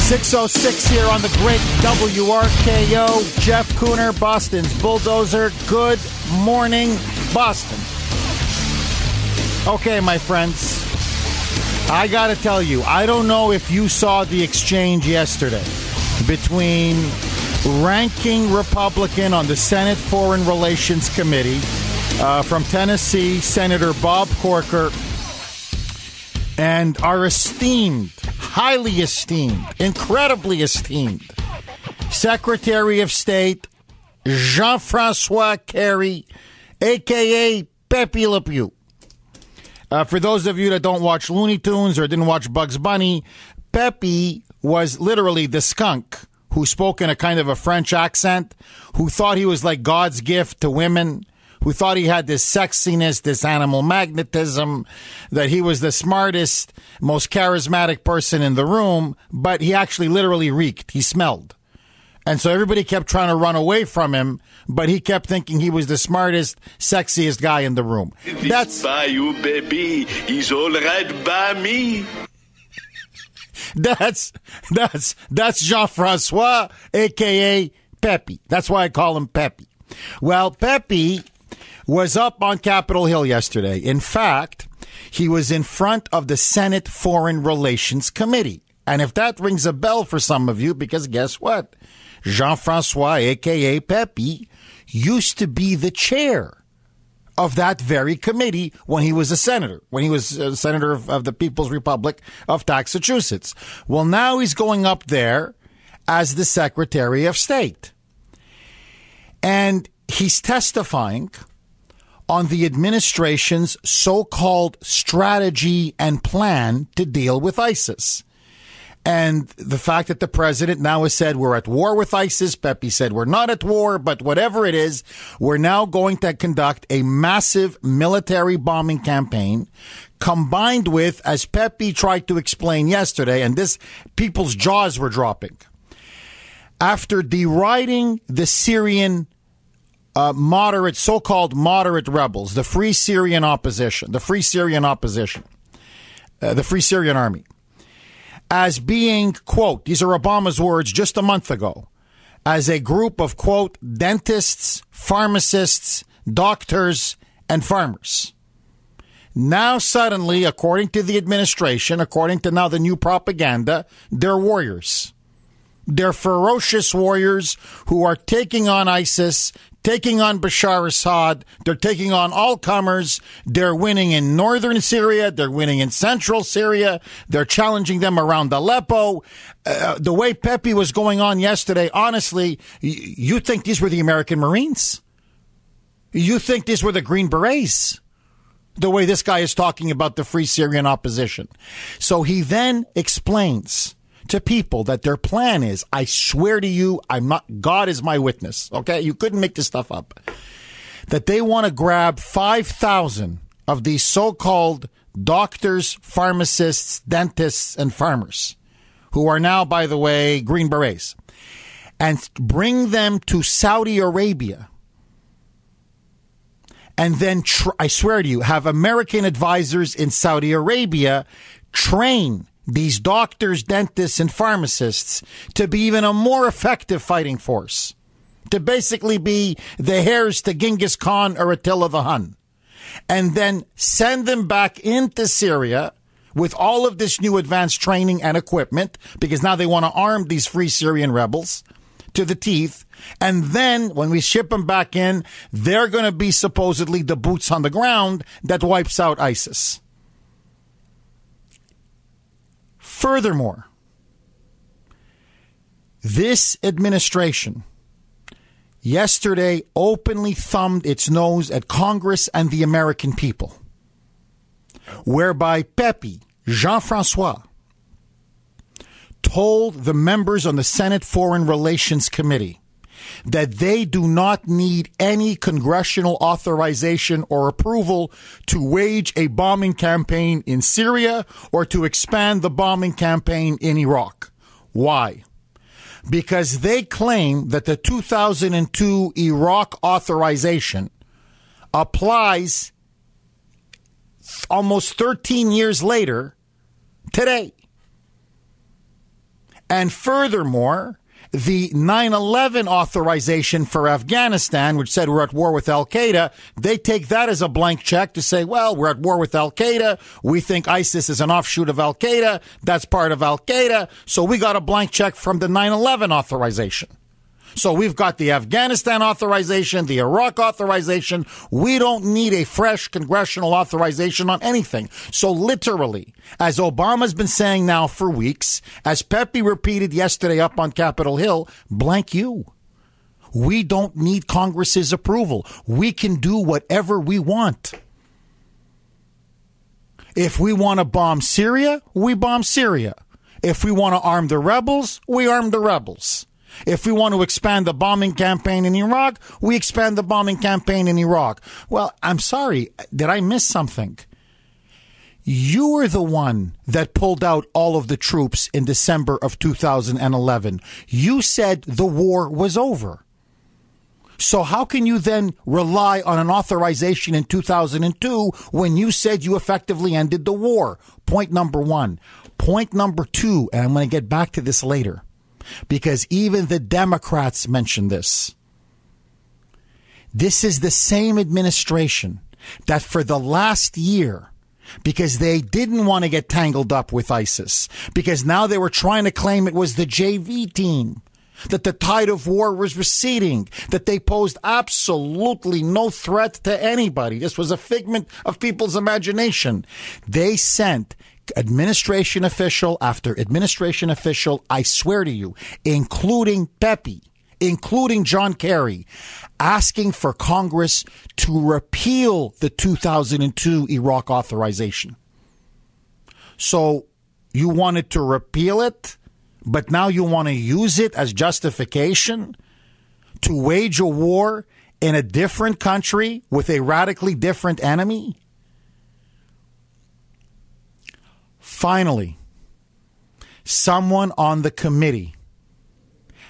6:06 here on the great WRKO. Jeff Cooner, Boston's bulldozer. Good morning, Boston. Okay, my friends, I got to tell you, I don't know if you saw the exchange yesterday between ranking Republican on the Senate Foreign Relations Committee from Tennessee, Senator Bob Corker, and our esteemed, highly esteemed, incredibly esteemed Secretary of State, Jacques Francois Kerry, AKA Pepe Le Pew. For those of you that don't watch Looney Tunes or didn't watch Bugs Bunny, Pepe was literally the skunk who spoke in a kind of a French accent, who thought he was like God's gift to women, who thought he had this sexiness, this animal magnetism, that he was the smartest, most charismatic person in the room, but he actually literally reeked. He smelled. And so everybody kept trying to run away from him, but he kept thinking he was the smartest, sexiest guy in the room. That's by you, baby. He's all right by me. That's Jean-Francois, a.k.a. Pepe. That's why I call him Pepe. Well, Pepe was up on Capitol Hill yesterday. In fact, he was in front of the Senate Foreign Relations Committee. And if that rings a bell for some of you, because guess what? Jean-Francois, a.k.a. Pepe, used to be the chair of that very committee when he was a senator, when he was a senator of the People's Republic of Massachusetts. Well, now he's going up there as the Secretary of State. And he's testifying on the administration's so-called strategy and plan to deal with ISIS. And the fact that the president now has said we're at war with ISIS, Pepe said we're not at war, but whatever it is, we're now going to conduct a massive military bombing campaign, combined with, as Pepe tried to explain yesterday, and this, people's jaws were dropping, after deriding the Syrian moderate, so-called moderate rebels, the Free Syrian Opposition, the Free Syrian Army, as being, quote, these are Obama's words just a month ago, as a group of, quote, dentists, pharmacists, doctors, and farmers. Now suddenly, according to the administration, according to now the new propaganda, they're warriors. They're ferocious warriors who are taking on ISIS, taking on Bashar Assad. They're taking on all comers. They're winning in northern Syria. They're winning in central Syria. They're challenging them around Aleppo. The way Pepe was going on yesterday, honestly, you think these were the American Marines? You think these were the Green Berets? The way this guy is talking about the Free Syrian Opposition. So he then explains to people that their plan is, I swear to you, God is my witness, okay? You couldn't make this stuff up. That they want to grab 5,000 of these so-called doctors, pharmacists, dentists, and farmers, who are now, by the way, Green Berets, and bring them to Saudi Arabia. And then, I swear to you, have American advisors in Saudi Arabia train these doctors, dentists, and pharmacists to be even a more effective fighting force, to basically be the heirs to Genghis Khan or Attila the Hun, and then send them back into Syria with all of this new advanced training and equipment, because now they want to arm these Free Syrian rebels to the teeth. And then when we ship them back in, they're going to be supposedly the boots on the ground that wipes out ISIS. Furthermore, this administration yesterday openly thumbed its nose at Congress and the American people, whereby Pepe, Jean-Francois, told the members on the Senate Foreign Relations Committee that they do not need any congressional authorization or approval to wage a bombing campaign in Syria or to expand the bombing campaign in Iraq. Why? Because they claim that the 2002 Iraq authorization applies almost 13 years later today. And furthermore, the 9/11 authorization for Afghanistan, which said we're at war with Al-Qaeda, they take that as a blank check to say, well, we're at war with Al-Qaeda. We think ISIS is an offshoot of Al-Qaeda. That's part of Al-Qaeda. So we got a blank check from the 9/11 authorization. So we've got the Afghanistan authorization, the Iraq authorization. We don't need a fresh congressional authorization on anything. So literally, as Obama's been saying now for weeks, as Pepe repeated yesterday up on Capitol Hill, blank you. We don't need Congress's approval. We can do whatever we want. If we want to bomb Syria, we bomb Syria. If we want to arm the rebels, we arm the rebels. If we want to expand the bombing campaign in Iraq, we expand the bombing campaign in Iraq. Well, I'm sorry. Did I miss something? You were the one that pulled out all of the troops in December of 2011. You said the war was over. So how can you then rely on an authorization in 2002 when you said you effectively ended the war? Point number one. Point number two, and I'm going to get back to this later, because even the Democrats mention this. This is the same administration that for the last year, because they didn't want to get tangled up with ISIS, because now they were trying to claim it was the JV team, that the tide of war was receding, that they posed absolutely no threat to anybody. This was a figment of people's imagination. They sent administration official after administration official, I swear to you, including Pepe, including John Kerry, asking for Congress to repeal the 2002 Iraq authorization. So you wanted to repeal it, but now you want to use it as justification to wage a war in a different country with a radically different enemy? Finally, someone on the committee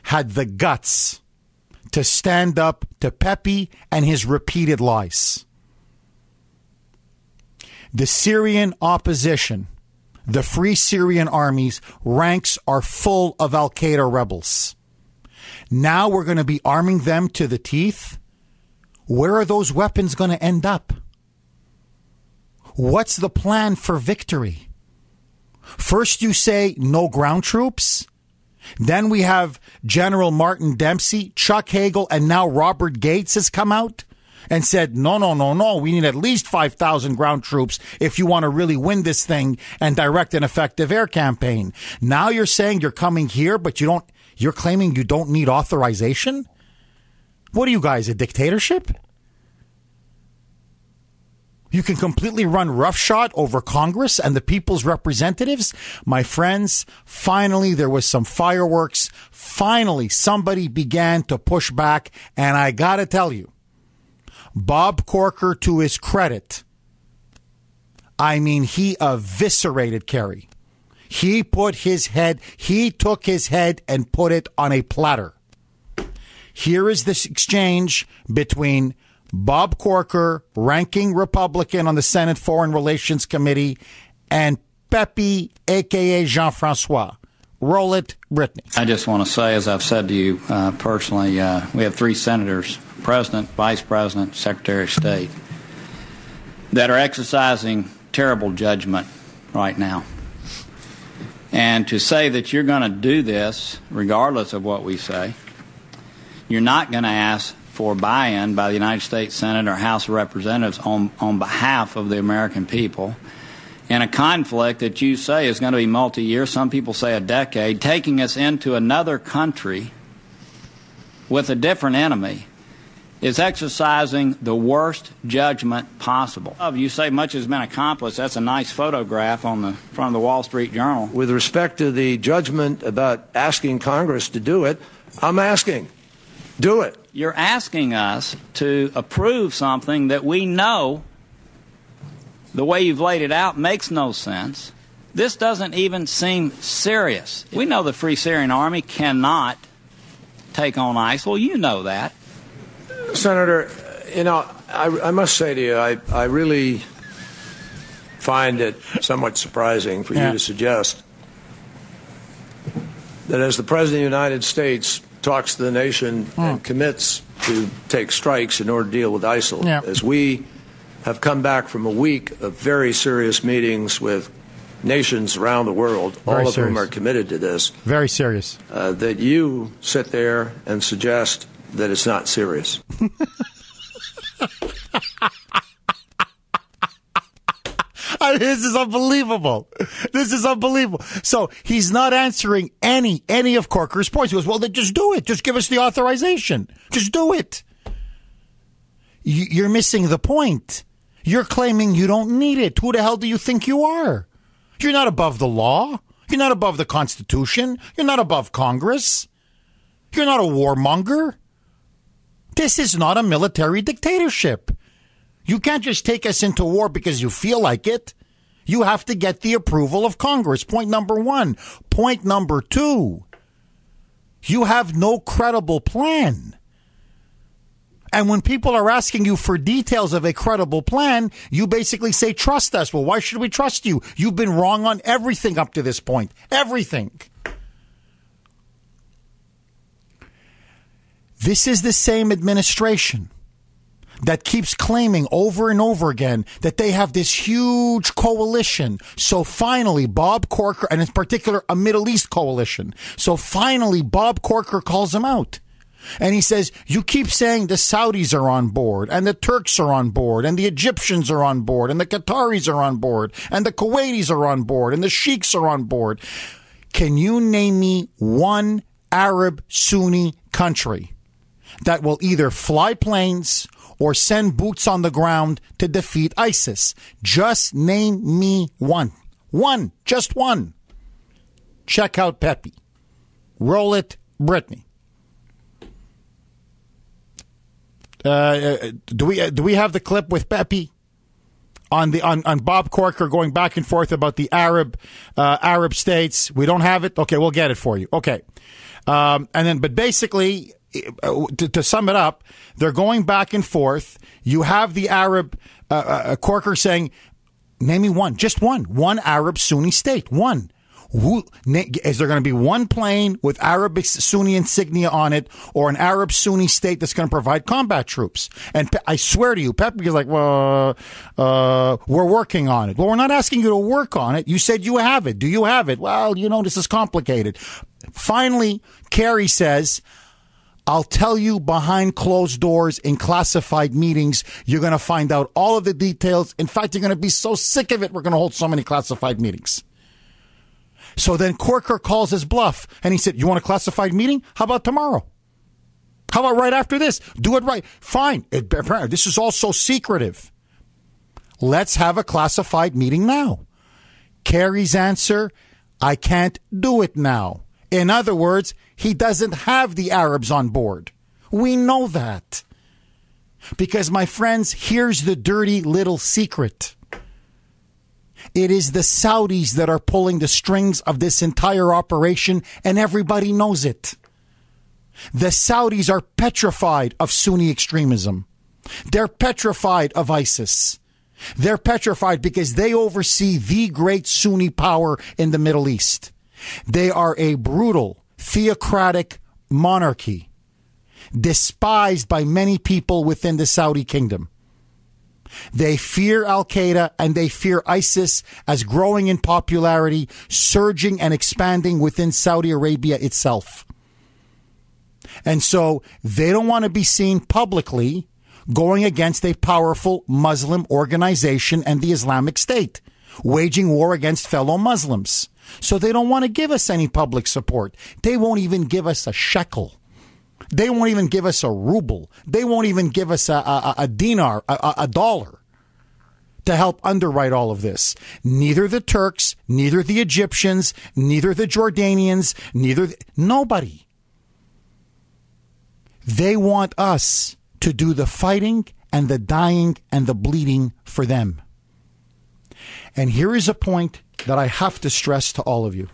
had the guts to stand up to Pepe and his repeated lies. The Syrian opposition, the Free Syrian Army's ranks are full of Al-Qaeda rebels. Now we're going to be arming them to the teeth. Where are those weapons going to end up? What's the plan for victory? First you say no ground troops. Then we have General Martin Dempsey, Chuck Hagel, and now Robert Gates has come out and said, no. We need at least 5,000 ground troops if you want to really win this thing and direct an effective air campaign. Now you're saying you're coming here, but you're claiming you don't need authorization? What are you guys, a dictatorship? You can completely run roughshod over Congress and the people's representatives? My friends, finally there was some fireworks. Finally, somebody began to push back. And I got to tell you, Bob Corker, to his credit, I mean, he eviscerated Kerry. He took his head and put it on a platter. Here is this exchange between Bob Corker, ranking Republican on the Senate Foreign Relations Committee, and Pepe, a.k.a. Jacques Francois. Roll it, Brittany. I just want to say, as I've said to you personally, we have three senators, President, Vice President, Secretary of State, that are exercising terrible judgment right now. And to say that you're going to do this, regardless of what we say, you're not going to ask for buy-in by the United States Senate or House of Representatives on behalf of the American people in a conflict that you say is going to be multi-year, some people say a decade, taking us into another country with a different enemy, is exercising the worst judgment possible. You say much has been accomplished. That's a nice photograph on the front of the Wall Street Journal. With respect to the judgment about asking Congress to do it, I'm asking, do it. You're asking us to approve something that we know, the way you've laid it out, makes no sense. This doesn't even seem serious. We know the Free Syrian Army cannot take on ISIL. You know that. Senator, I must say to you, I really find it somewhat surprising for you to suggest that as the President of the United States talks to the nation and commits to take strikes in order to deal with ISIL, as we have come back from a week of very serious meetings with nations around the world, all of whom are committed to this. Very serious. That you sit there and suggest that it's not serious. This is unbelievable. This is unbelievable. So he's not answering any of Corker's points. He goes, well, then just do it. Just give us the authorization. Just do it. You're missing the point. You're claiming you don't need it. Who the hell do you think you are? You're not above the law. You're not above the Constitution. You're not above Congress. You're not a warmonger. This is not a military dictatorship. You can't just take us into war because you feel like it. You have to get the approval of Congress. Point number one. Point number two. You have no credible plan. And when people are asking you for details of a credible plan, you basically say, trust us. Well, why should we trust you? You've been wrong on everything up to this point. Everything. This is the same administration that keeps claiming over and over again that they have this huge coalition. So finally, Bob Corker, and in particular, a Middle East coalition. So finally, Bob Corker calls him out. And he says, you keep saying the Saudis are on board, and the Turks are on board, and the Egyptians are on board, and the Qataris are on board, and the Kuwaitis are on board, and the Sheiks are on board. Can you name me one Arab Sunni country that will either fly planes or send boots on the ground to defeat ISIS? Just name me one. One. Just one. Check out Pepe. Roll it, Brittany. Do we have the clip with Pepe on Bob Corker going back and forth about the Arab states? We don't have it. Okay, we'll get it for you. Okay, but basically, to sum it up, they're going back and forth. You have the Arab Corker saying, "Name me one, just one Arab Sunni state, one." Is there going to be one plane with Arab Sunni insignia on it, or an Arab Sunni state that's going to provide combat troops? And I swear to you, Pepe is like, well, we're working on it. Well, we're not asking you to work on it. You said you have it. Do you have it? Well, this is complicated. Finally, Kerry says, I'll tell you behind closed doors in classified meetings. You're going to find out all of the details. In fact, you're going to be so sick of it, we're going to hold so many classified meetings. So then Corker calls his bluff, and he said, you want a classified meeting? How about tomorrow? How about right after this? Do it right. Fine. This is all so secretive. Let's have a classified meeting now. Kerry's answer, I can't do it now. In other words, he doesn't have the Arabs on board. We know that. Because, my friends, here's the dirty little secret. It is the Saudis that are pulling the strings of this entire operation, and everybody knows it. The Saudis are petrified of Sunni extremism. They're petrified of ISIS. They're petrified because they oversee the great Sunni power in the Middle East. They are a brutal, theocratic monarchy, despised by many people within the Saudi kingdom. They fear Al-Qaeda and they fear ISIS as growing in popularity, surging and expanding within Saudi Arabia itself. And so they don't want to be seen publicly going against a powerful Muslim organization and the Islamic State, waging war against fellow Muslims. So they don't want to give us any public support. They won't even give us a shekel. They won't even give us a ruble. They won't even give us a dinar, a dollar to help underwrite all of this. Neither the Turks, neither the Egyptians, neither the Jordanians, nobody. They want us to do the fighting and the dying and the bleeding for them. And here is a point that I have to stress to all of you.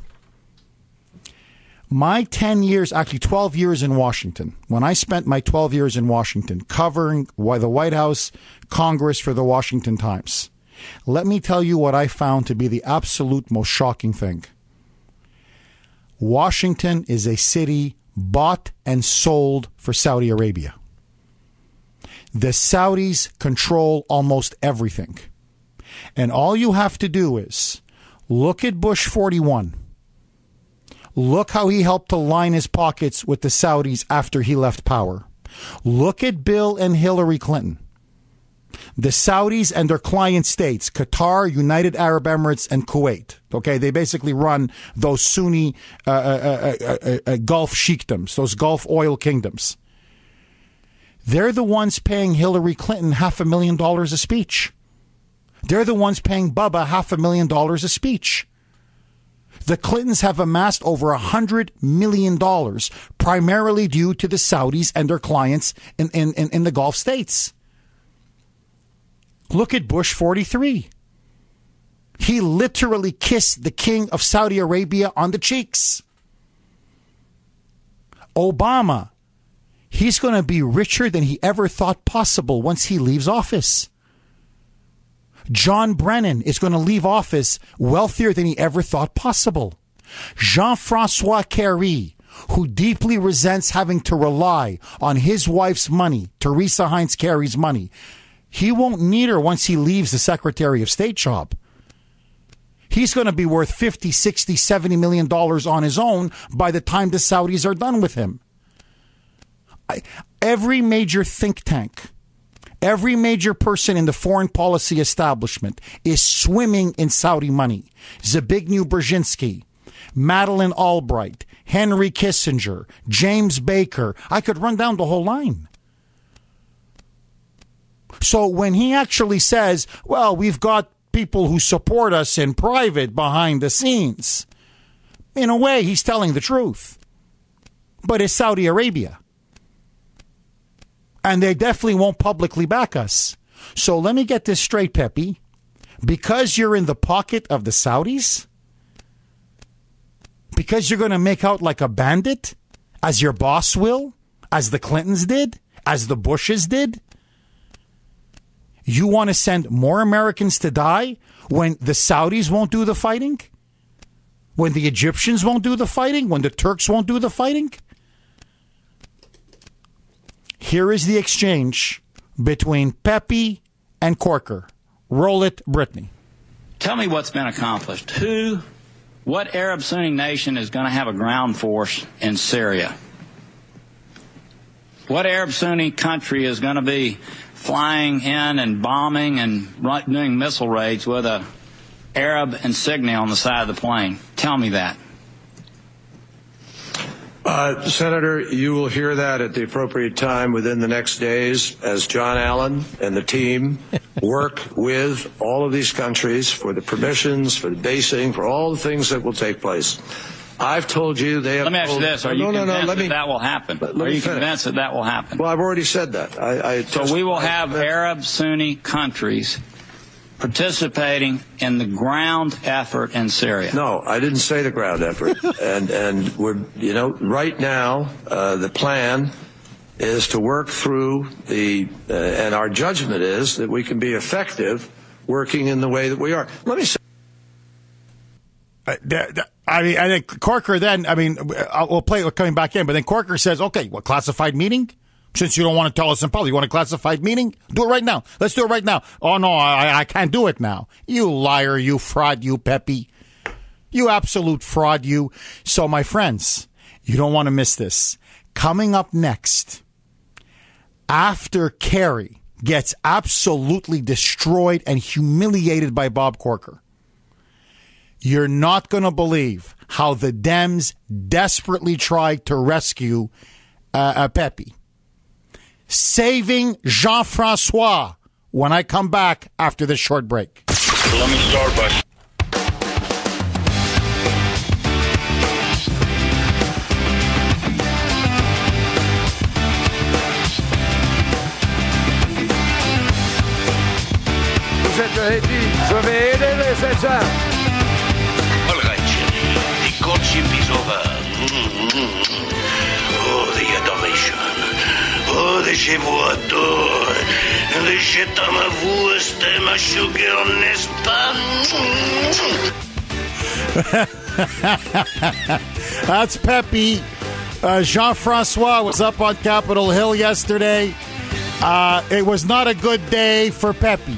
My 10 years, actually 12 years in Washington, when I spent my 12 years in Washington covering the White House, Congress for the Washington Times, let me tell you what I found to be the absolute most shocking thing. Washington is a city bought and sold for Saudi Arabia. The Saudis control almost everything. And all you have to do is look at Bush 41. Look how he helped to line his pockets with the Saudis after he left power. Look at Bill and Hillary Clinton. The Saudis and their client states, Qatar, United Arab Emirates, and Kuwait. Okay, they basically run those Sunni Gulf sheikdoms, those Gulf oil kingdoms. They're the ones paying Hillary Clinton $500,000 a speech. They're the ones paying Bubba $500,000 a speech. The Clintons have amassed over $100 million, primarily due to the Saudis and their clients in the Gulf states. Look at Bush 43. He literally kissed the king of Saudi Arabia on the cheeks. Obama, he's going to be richer than he ever thought possible once he leaves office. John Brennan is going to leave office wealthier than he ever thought possible. Jacques Francois Kerry, who deeply resents having to rely on his wife's money, Teresa Heinz Kerry's money, he won't need her once he leaves the Secretary of State job. He's going to be worth $50, $60, $70 million on his own by the time the Saudis are done with him. Every major think tank, every major person in the foreign policy establishment is swimming in Saudi money. Zbigniew Brzezinski, Madeleine Albright, Henry Kissinger, James Baker. I could run down the whole line. So when he actually says, well, we've got people who support us in private behind the scenes, in a way, he's telling the truth. But it's Saudi Arabia. And they definitely won't publicly back us. So let me get this straight, Pepe. Because you're in the pocket of the Saudis, because you're going to make out like a bandit, as your boss will, as the Clintons did, as the Bushes did, you want to send more Americans to die when the Saudis won't do the fighting? When the Egyptians won't do the fighting? When the Turks won't do the fighting? Here is the exchange between Pepe and Corker. Roll it, Brittany. Tell me what's been accomplished. What Arab Sunni nation is going to have a ground force in Syria? What Arab Sunni country is going to be flying in and bombing and doing missile raids with a Arab insignia on the side of the plane? Tell me that. Senator, you will hear that at the appropriate time within the next days as John Allen and the team work with all of these countries for the permissions, for the basing, for all the things that will take place. I've told you they have... Let me ask you this. Are you convinced that will happen? Are you convinced that that will happen? Well, I've already said that. So we will have Arab Sunni countries participating in the ground effort in Syria. No, I didn't say the ground effort. and we're, right now, the plan is to work through and our judgment is that we can be effective working in the way that we are. Let me say. I think Corker then, we'll play it coming back in, but then Corker says, okay, what, classified meeting? Since you don't want to tell us in public, you want a classified meeting? Do it right now. Let's do it right now. Oh, no, I can't do it now. You liar, you fraud, you Pepe. You absolute fraud, you. So, my friends, you don't want to miss this. Coming up next, after Kerry gets absolutely destroyed and humiliated by Bob Corker, you're not going to believe how the Dems desperately tried to rescue Pepe. Saving Jean-Francois when I come back after this short break. Let me start by... Vous êtes ready? Je vais aider les gens. All right, Jenny. The courtship is over. Oh, the adoration. Oh, the je vous adore. The je t'aime à vous, c'est ma sugar, n'est-ce pas? That's Pepe. Jacques Francois was up on Capitol Hill yesterday. It was not a good day for Pepe.